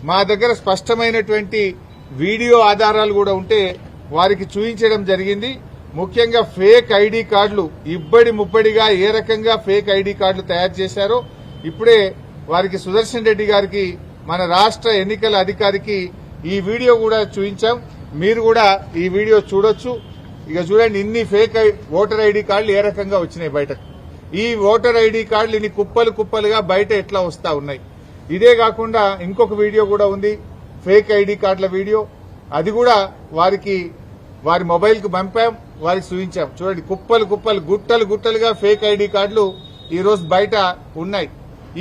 మా దగ్గర స్పష్టమైనటువంటి వీడియో ఆధారాలు కూడా ఉంటే వారికి చూపించడం జరిగింది. ముఖ్యంగా ఫేక్ ఐడి కార్డులు ఇబ్బడి ముబ్బడిగా ఏ రకంగా ఫేక్ ఐడి కార్డులు తయారు చేశారో ఇప్పుడే వారికి సుదర్శన్ రెడ్డి గారికి మన రాష్ట్ర ఎన్నికల అధికారికి ఈ వీడియో కూడా చూపించాం. మీరు కూడా ఈ వీడియో చూడొచ్చు. ఇక చూడండి, ఇన్ని ఫేక్ ఓటర్ ఐడి కార్డులు ఏ రకంగా వచ్చినాయి బయటకు. ఈ ఓటర్ ఐడి కార్డులు ఇన్ని కుప్పలు కుప్పలుగా బయట ఎట్లా వస్తా ఉన్నాయి. ఇదే కాకుండా ఇంకొక వీడియో కూడా ఉంది, ఫేక్ ఐడి కార్డుల వీడియో. అది కూడా వారి మొబైల్ కు పంపాం, వారికి చూపించాం. చూడండి, కుప్పలు కుప్పలు గుట్టలు గుట్టలుగా ఫేక్ ఐడి కార్డులు ఈ రోజు బయట ఉన్నాయి.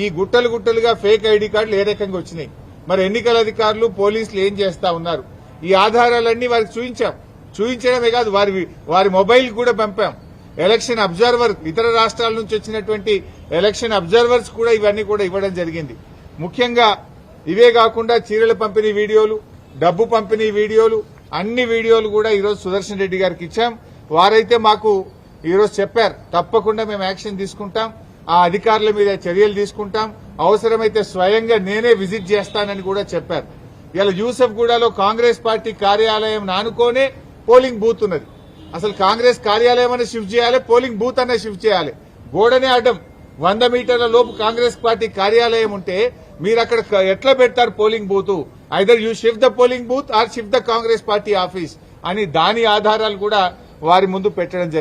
ఈ గుట్టలు గుట్టలుగా ఫేక్ ఐడి కార్డులు ఏ రకంగా వచ్చినాయి, మరి ఎన్నికల అధికారులు పోలీసులు ఏం చేస్తా ఉన్నారు, ఈ ఆధారాలన్నీ వారికి చూపించాం. చూపించడమే కాదు, వారి మొబైల్ కూడా పంపాం. ఎలక్షన్ అబ్జర్వర్, ఇతర రాష్ట్రాల నుంచి వచ్చినటువంటి ఎలక్షన్ అబ్జర్వర్స్ కూడా ఇవన్నీ కూడా ఇవ్వడం జరిగింది. ముఖ్యంగా ఇవే కాకుండా చీరల పంపిణీ వీడియోలు, డబ్బు పంపిణీ వీడియోలు, అన్ని వీడియోలు కూడా ఈరోజు సుదర్శన్ రెడ్డి గారికి ఇచ్చాం. వారైతే మాకు ఈరోజు చెప్పారు, తప్పకుండా మేము యాక్షన్ తీసుకుంటాం, ఆ అధికారుల మీద చర్యలు తీసుకుంటాం, అవసరమైతే స్వయంగా నేనే విజిట్ చేస్తానని కూడా చెప్పారు. ఇలా యూసఫ్గూడలో కాంగ్రెస్ పార్టీ కార్యాలయం నానుకోనే పోలింగ్ బూత్ ఉన్నది. అసలు కాంగ్రెస్ కార్యాలయం అనే షిఫ్ట్ చేయాలి, పోలింగ్ బూత్ అనే షిఫ్ట్ చేయాలి. గోడనే అడ్డం 100 మీటర్ల లోపు కాంగ్రెస్ పార్టీ కార్యాలయం ఉంటే మీరు అక్కడ ఎట్లా పెడతారు polling booth? Either you shift the polling booth are shift the Congress party office అని దాని ఆధారాలు కూడా వారి ముందు పెట్టడం జరిగింది.